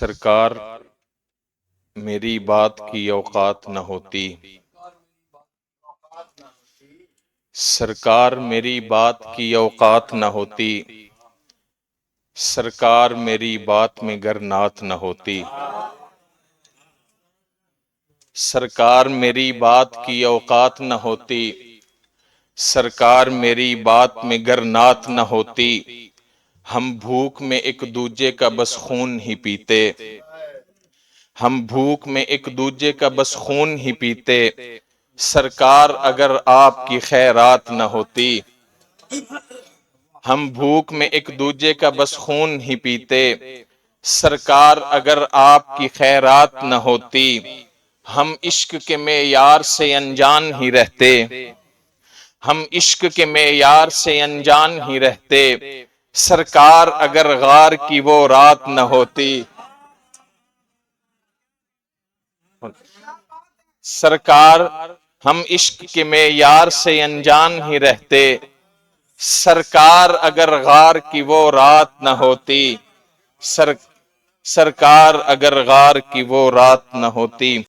سرکار میری بات کی اوقات نہ ہوتی، سرکار میری بات کی اوقات نہ ہوتی، سرکار میری بات میں گر نعت نہ ہوتی، سرکار میری بات کی اوقات نہ ہوتی، سرکار میری بات میں گر نعت نہ ہوتی، ہم بھوک میں ایک دوجے کا بس خون ہی پیتے، ہم بھوک میں ایک دوجے کا بس خون ہی پیتے، سرکار اگر آپ کی خیرات نہ ہوتی، ہم بھوک میں ایک دوجے کا بس خون ہی پیتے، سرکار اگر آپ کی خیرات نہ ہوتی، ہم عشق کے معیار سے انجان ہی رہتے، ہم عشق کے معیار سے انجان ہی رہتے، سرکار اگر غار کی وہ رات نہ ہوتی، سرکار ہم عشق کے معیار سے انجان ہی رہتے، سرکار اگر غار کی وہ رات نہ ہوتی، سرکار اگر غار کی وہ رات نہ ہوتی،